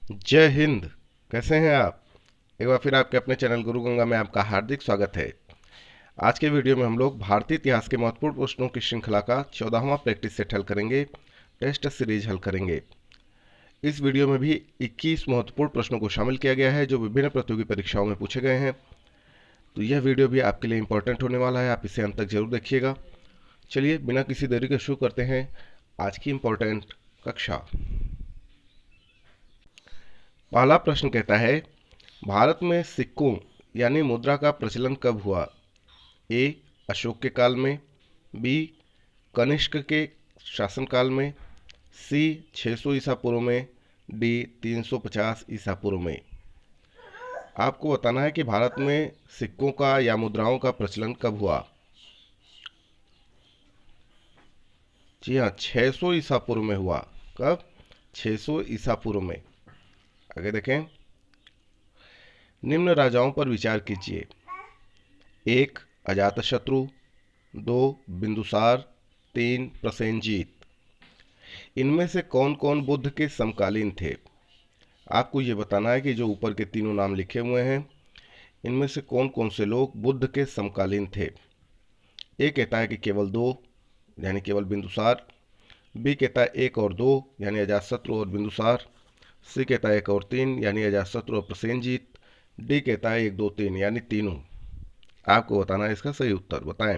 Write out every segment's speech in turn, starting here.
जय हिंद। कैसे हैं आप? एक बार फिर आपके अपने चैनल गुरु गंगा में आपका हार्दिक स्वागत है। आज के वीडियो में हम लोग भारतीय इतिहास के महत्वपूर्ण प्रश्नों की श्रृंखला का 14वां प्रैक्टिस सेट हल करेंगे, टेस्ट सीरीज हल करेंगे। इस वीडियो में भी 21 महत्वपूर्ण प्रश्नों को शामिल किया गया है जो विभिन्न प्रतियोगी परीक्षाओं में पूछे गए हैं। तो यह वीडियो भी आपके लिए इंपॉर्टेंट होने वाला है, आप इसे अंत तक जरूर देखिएगा। चलिए बिना किसी देरी के शुरू करते हैं आज की इंपॉर्टेंट कक्षा। पहला प्रश्न कहता है, भारत में सिक्कों यानी मुद्रा का प्रचलन कब हुआ? ए. अशोक के काल में, बी. कनिष्क के शासनकाल में, सी. 600 ईसा पूर्व में, डी. 350 ईसा पूर्व में। आपको बताना है कि भारत में सिक्कों का या मुद्राओं का प्रचलन कब हुआ। जी हाँ, 600 ईसा पूर्व में हुआ। कब? 600 ईसा पूर्व में। आगे देखें, निम्न राजाओं पर विचार कीजिए। 1. अजातशत्रु, 2. बिंदुसार, 3. प्रसेनजीत। इनमें से कौन कौन बुद्ध के समकालीन थे? आपको ये बताना है कि जो ऊपर के तीनों नाम लिखे हुए हैं इनमें से कौन कौन से लोग बुद्ध के समकालीन थे। ए कहता है कि केवल 2 यानी केवल बिंदुसार, बी कहता है 1 और 2 यानी अजातशत्रु और बिंदुसार, सी कहता है 1 और 3 यानी अजातशत्रु और प्रसेनजीत, डी कहता है 1 2 3 यानी तीनों। आपको बताना है इसका सही उत्तर, बताएं।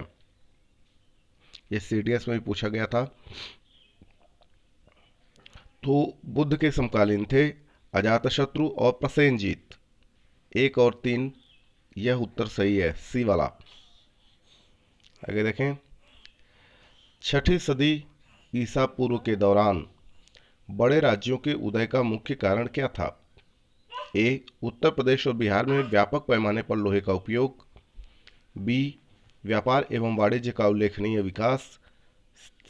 ये सीडीएस में भी पूछा गया था। तो बुद्ध के समकालीन थे अजातशत्रु और प्रसेनजीत। 1 और 3 यह उत्तर सही है, सी वाला। आगे देखें, 6ठी सदी ईसा पूर्व के दौरान बड़े राज्यों के उदय का मुख्य कारण क्या था? ए. उत्तर प्रदेश और बिहार में व्यापक पैमाने पर लोहे का उपयोग, बी. व्यापार एवं वाणिज्य का उल्लेखनीय विकास,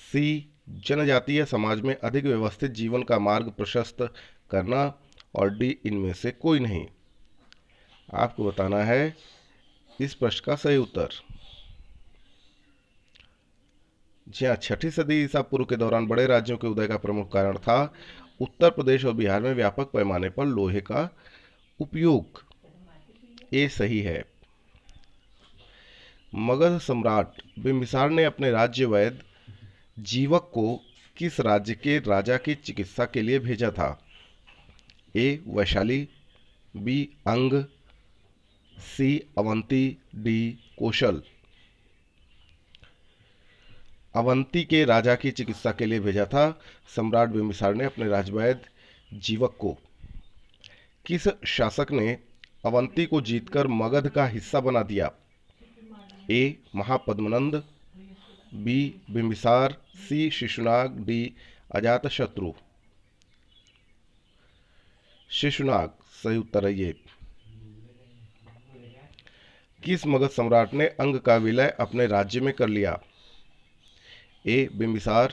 सी. जनजातीय समाज में अधिक व्यवस्थित जीवन का मार्ग प्रशस्त करना, और डी. इनमें से कोई नहीं। आपको बताना है इस प्रश्न का सही उत्तर। जी हाँ, 6ठी सदी ईसा पूर्व के दौरान बड़े राज्यों के उदय का प्रमुख कारण था उत्तर प्रदेश और बिहार में व्यापक पैमाने पर लोहे का उपयोग। ये सही है। मगध सम्राट बिंबिसार ने अपने राज्य वैद्य जीवक को किस राज्य के राजा की चिकित्सा के लिए भेजा था? ए. वैशाली, बी. अंग, सी. अवंती, डी. कौशल। अवंती के राजा की चिकित्सा के लिए भेजा था सम्राट बिंबिसार ने अपने राजवैद्य जीवक को। किस शासक ने अवंती को जीतकर मगध का हिस्सा बना दिया? ए. महापद्मनंद, बी. बिंबिसार, सी. शिशुनाग, डी. अजातशत्रु। शिशुनाग सही उत्तर है ये। किस मगध सम्राट ने अंग का विलय अपने राज्य में कर लिया? ए. बिंबिसार,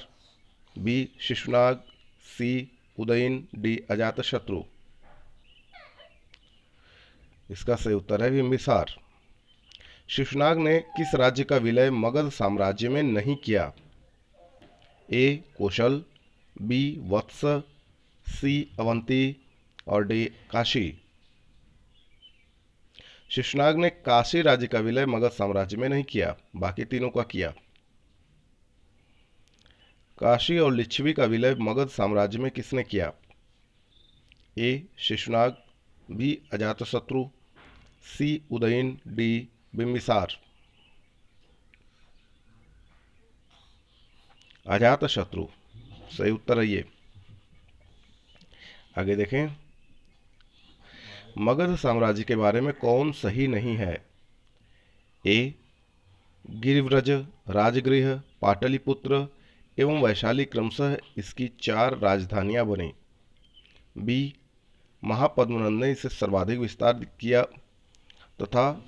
बी. शिशुनाग, सी. उदयन, डी. अजातशत्रु। इसका सही उत्तर है बिंबिसार। शिशुनाग ने किस राज्य का विलय मगध साम्राज्य में नहीं किया? ए. कौशल, बी. वत्स, सी. अवंती और डी. काशी। शिशुनाग ने काशी राज्य का विलय मगध साम्राज्य में नहीं किया, बाकी तीनों का किया। काशी और लिच्छवी का विलय मगध साम्राज्य में किसने किया? ए. शिशुनाग, बी. अजातशत्रु, सी. उदयन, डी. बिंबिसार। अजातशत्रु सही उत्तर है ये। आगे देखें, मगध साम्राज्य के बारे में कौन सही नहीं है? ए. गिरिव्रज, राजगृह, पाटलिपुत्र एवं वैशाली क्रमशः इसकी 4 राजधानियां बनी। बी. महापद्मनंद ने इसे सर्वाधिक विस्तार किया तथा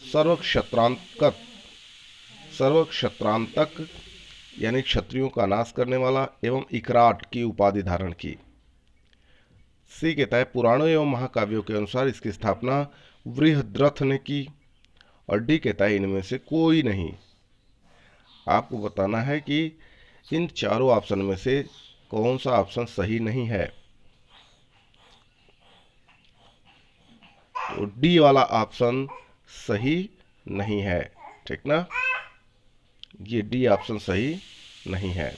सर्वक्षत्रांतक यानी क्षत्रियों का नाश करने वाला एवं इकराट की उपाधि धारण की। सी कहता है पुराणों एवं महाकाव्यों के अनुसार इसकी स्थापना वृहद्रथ ने की, और डी कहता है इनमें से कोई नहीं। आपको बताना है कि इन चारों ऑप्शन में से कौन सा ऑप्शन सही नहीं है। तो डी वाला ऑप्शन सही नहीं है, ठीक ना। ये डी ऑप्शन सही नहीं है।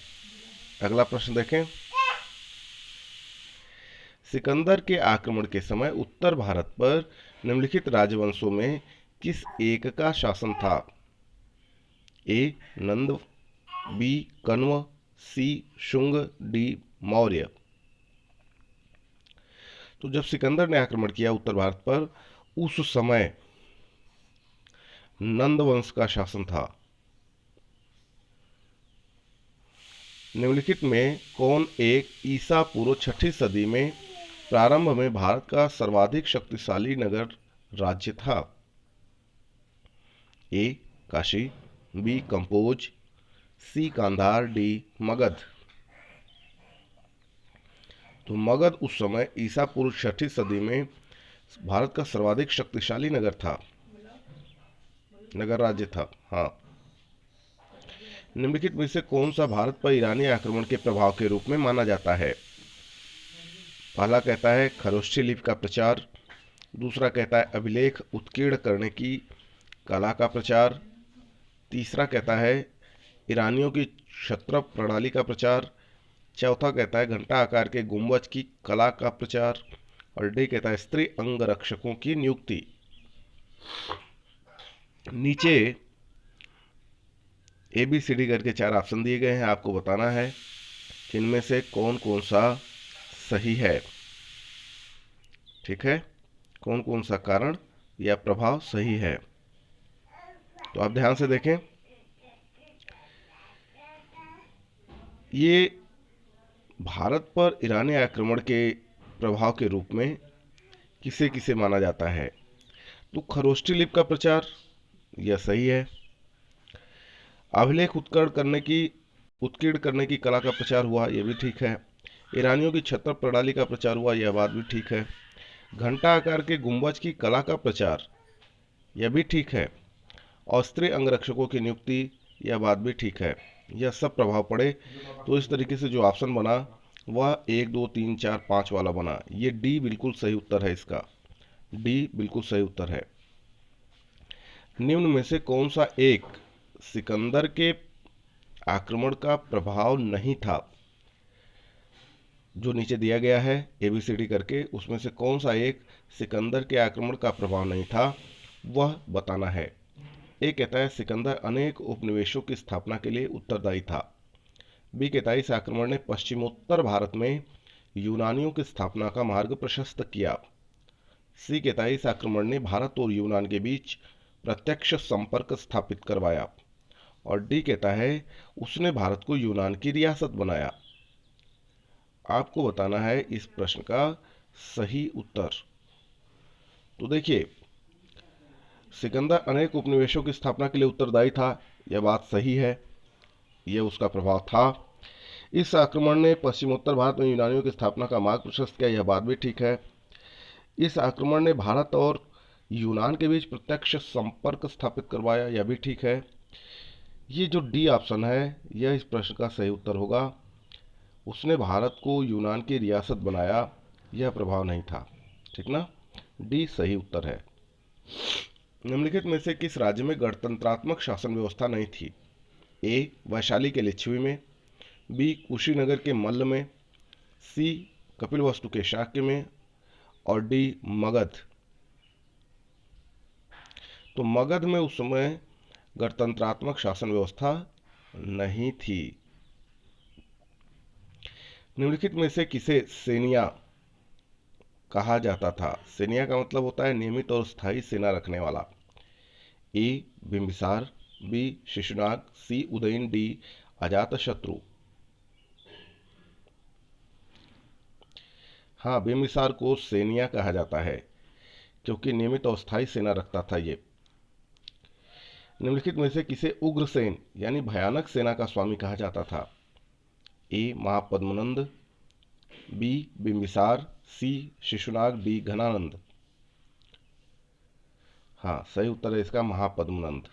अगला प्रश्न देखें। सिकंदर के आक्रमण के समय उत्तर भारत पर निम्नलिखित राजवंशों में किस एक का शासन था? ए नंद, बी कण्व, सी शुंग, डी मौर्य। तो जब सिकंदर ने आक्रमण किया उत्तर भारत पर, उस समय नंद वंश का शासन था। निम्नलिखित में कौन एक ईसा पूर्व 6ठी सदी में प्रारंभ में भारत का सर्वाधिक शक्तिशाली नगर राज्य था? ए काशी, बी कंपोज, सी कांधार, डी मगध। तो मगध उस समय ईसा पूर्व 6ठी सदी में भारत का सर्वाधिक शक्तिशाली नगर था, नगर राज्य था। हाँ। निम्नलिखित में से कौन सा भारत पर ईरानी आक्रमण के प्रभाव के रूप में माना जाता है? पहला कहता है खरोष्ठी लिपि का प्रचार, दूसरा कहता है अभिलेख उत्कीर्ण करने की कला का प्रचार, तीसरा कहता है ईरानियों की क्षत्रप प्रणाली का प्रचार, चौथा कहता है घंटा आकार के गुंबज की कला का प्रचार, और डी कहता है स्त्री अंगरक्षकों की नियुक्ति। नीचे ABCD करके 4 ऑप्शन दिए गए हैं, आपको बताना है कि इनमें से कौन कौन सा सही है, ठीक है, कौन कौन सा कारण या प्रभाव सही है। तो आप ध्यान से देखें, ये भारत पर ईरानी आक्रमण के प्रभाव के रूप में किसे किसे माना जाता है? तो खरोष्ठी लिपि का प्रचार, यह सही है। अभिलेख उत्कीर्ण करने की कला का प्रचार हुआ, यह भी ठीक है। ईरानियों की छत्र प्रणाली का प्रचार हुआ, यह बात भी ठीक है। घंटा आकार के गुंबज की कला का प्रचार, यह भी ठीक है। और स्त्री अंगरक्षकों की नियुक्ति, यह बात भी ठीक है। यह सब प्रभाव पड़े तो इस तरीके से जो ऑप्शन बना वह 1 2 3 4 5 वाला बना। ये डी बिल्कुल सही उत्तर है, इसका डी बिल्कुल सही उत्तर है। निम्न में से कौन सा एक सिकंदर के आक्रमण का प्रभाव नहीं था? जो नीचे दिया गया है ABCD करके, उसमें से कौन सा एक सिकंदर के आक्रमण का प्रभाव नहीं था, वह बताना है। ए कहता है सिकंदर अनेक उपनिवेशों की स्थापना के लिए उत्तरदायी था। बी कहता है इस आक्रमण ने पश्चिमोत्तर भारत में यूनानियों की स्थापना का मार्ग प्रशस्त किया। सी कहता है इस आक्रमण ने भारत और यूनान के बीच प्रत्यक्ष संपर्क स्थापित करवाया। और डी कहता है उसने भारत को यूनान की रियासत बनाया। आपको बताना है इस प्रश्न का सही उत्तर। तो देखिए, सिकंदर अनेक उपनिवेशों की स्थापना के लिए उत्तरदायी था, यह बात सही है, यह उसका प्रभाव था। इस आक्रमण ने पश्चिमोत्तर भारत में यूनानियों की स्थापना का मार्ग प्रशस्त किया, यह बात भी ठीक है। इस आक्रमण ने भारत और यूनान के बीच प्रत्यक्ष संपर्क स्थापित करवाया, यह भी ठीक है। ये जो डी ऑप्शन है यह इस प्रश्न का सही उत्तर होगा। उसने भारत को यूनान की रियासत बनाया, यह प्रभाव नहीं था, ठीक ना। डी सही उत्तर है। निम्नलिखित में से किस राज्य में गणतंत्रात्मक शासन व्यवस्था नहीं थी? ए वैशाली के लिच्छवी में, बी कुशीनगर के मल्ल में, सी कपिलवस्तु के शाक्य में, और डी मगध। तो मगध में उस समय गणतंत्रात्मक शासन व्यवस्था नहीं थी। निम्नलिखित में से किसे सेनिया कहा जाता था? सेनिया का मतलब होता है नियमित और स्थायी सेना रखने वाला। ए बिंबिसार, बी शिशुनाग, सी उदयन, डी अजातशत्रु। हाँ, बिंबिसार को सेनिया कहा जाता है क्योंकि नियमित और स्थायी सेना रखता था ये। निम्नलिखित में से किसे उग्रसेन यानी भयानक सेना का स्वामी कहा जाता था? ए महापद्मनंद, बी बिंबिसार, सी शिशुनाग, डी घनानंद। हाँ, सही उत्तर है इसका महापद्मनंद।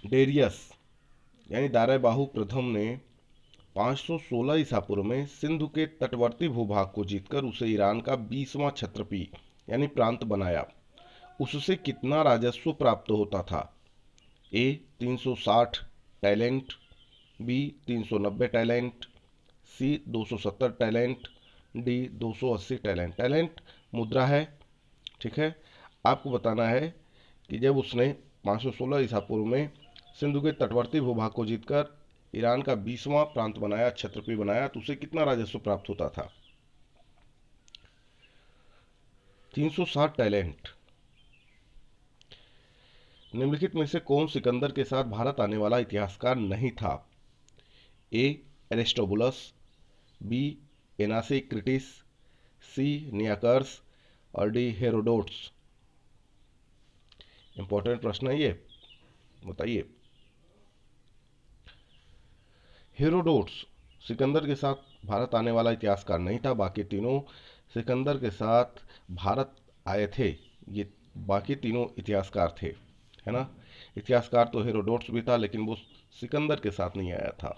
डेरियस यानी दाराबाहु प्रथम ने 516 ईसा पूर्व में सिंधु के तटवर्ती भूभाग को जीतकर उसे ईरान का 20वां क्षत्रपी यानी प्रांत बनाया, उससे कितना राजस्व प्राप्त होता था? ए 360 टैलेंट, बी 390 टैलेंट, सी 270 टैलेंट, डी 280 टैलेंट। टैलेंट मुद्रा है, ठीक है। आपको बताना है कि जब उसने 516 ईसा पूर्व में सिंधु के तटवर्ती भूभाग को जीतकर ईरान का 20वां प्रांत बनाया, क्षत्रपी बनाया, तो उसे कितना राजस्व प्राप्त होता था? 360 टैलेंट। निम्नलिखित में से कौन सिकंदर के साथ भारत आने वाला इतिहासकार नहीं था? ए एरिस्टोबुलस, बी एनासीक्रिटिस, सी नियाकर्स और डी हेरोडोट्स। इंपॉर्टेंट प्रश्न है ये, बताइए। हेरोडोट्स सिकंदर के साथ भारत आने वाला इतिहासकार नहीं था, बाकी तीनों सिकंदर के साथ भारत आए थे, ये बाकी तीनों इतिहासकार थे, है ना। इतिहासकार तो हेरोडोट्स भी था, लेकिन वो सिकंदर के साथ नहीं आया था।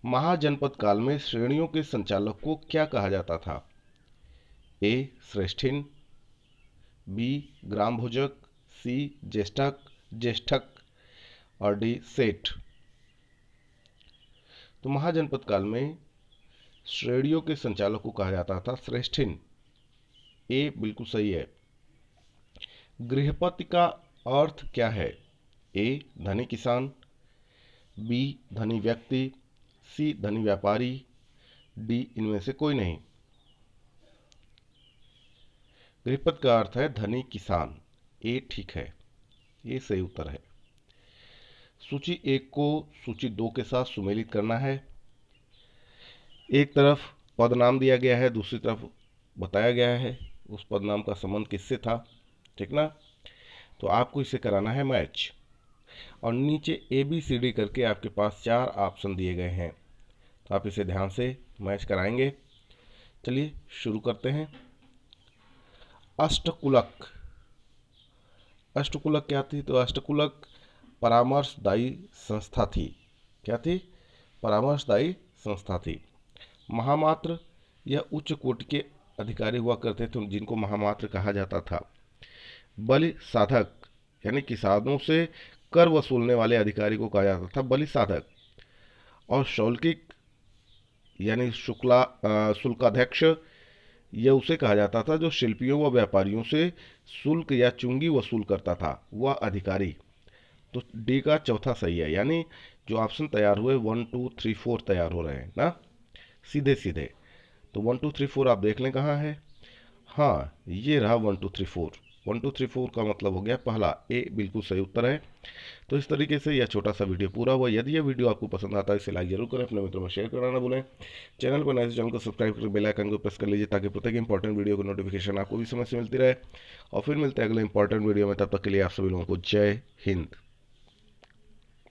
महाजनपद काल में श्रेणियों के संचालक को क्या कहा जाता था? ए श्रेष्ठिन, बी ग्राम भोजक, सी ज्येष्ठक और डी सेठ। तो महाजनपद काल में श्रेणियों के संचालक को कहा जाता था श्रेष्ठिन। ए बिल्कुल सही है। गृहपति का अर्थ क्या है? ए धनी किसान, बी धनी व्यक्ति, सी धनी व्यापारी, डी इनमें से कोई नहीं। गृहपति का अर्थ है धनी किसान। ए ठीक है, ये सही उत्तर है। सूची 1 को सूची 2 के साथ सुमेलित करना है। एक तरफ पद नाम दिया गया है, दूसरी तरफ बताया गया है उस पद नाम का संबंध किससे था, ठीक ना। तो आपको इसे कराना है मैच, और नीचे ABCD करके आपके पास 4 ऑप्शन दिए गए हैं, तो आप इसे ध्यान से मैच कराएंगे। चलिए शुरू करते हैं। अष्टकुलक। अष्टकुलक क्या थी? तो अष्टकुलक परामर्शदायी संस्था थी। क्या थी? परामर्शदायी संस्था थी। महामात्र, यह उच्च कोटि के अधिकारी हुआ करते थे जिनको महामात्र कहा जाता था। बलि साधक, यानी किसानों से कर वसूलने वाले अधिकारी को कहा जाता था बलि साधक। और शौल्किक, यानी शुल्काध्यक्ष, यह उसे कहा जाता था जो शिल्पियों व व्यापारियों से शुल्क या चुंगी वसूल करता था, वह अधिकारी। तो डी का चौथा सही है, यानी जो ऑप्शन तैयार हुए 1 2 3 4 तैयार हो रहे हैं ना, सीधे सीधे। तो 1 2 3 4 आप देख लें कहाँ है। हाँ, ये रहा 1 2 3 4। 1 2 3 4 का मतलब हो गया पहला, ए बिल्कुल सही उत्तर है। तो इस तरीके से यह छोटा सा वीडियो पूरा हुआ। यदि यह वीडियो आपको पसंद आता है इसे लाइक जरूर करें, अपने मित्रों में शेयर करना ना भूलें। चैनल पर नए चैनल को सब्सक्राइब करके बेल आइकन को प्रेस कर लीजिए, ताकि प्रत्येक इंपॉर्टेंट वीडियो की नोटिफिकेशन आपको भी समय से मिलती रहे। और फिर मिलते हैं अगले इंपॉर्टेंट वीडियो में, तब तक के लिए आप सभी लोगों को जय हिंद।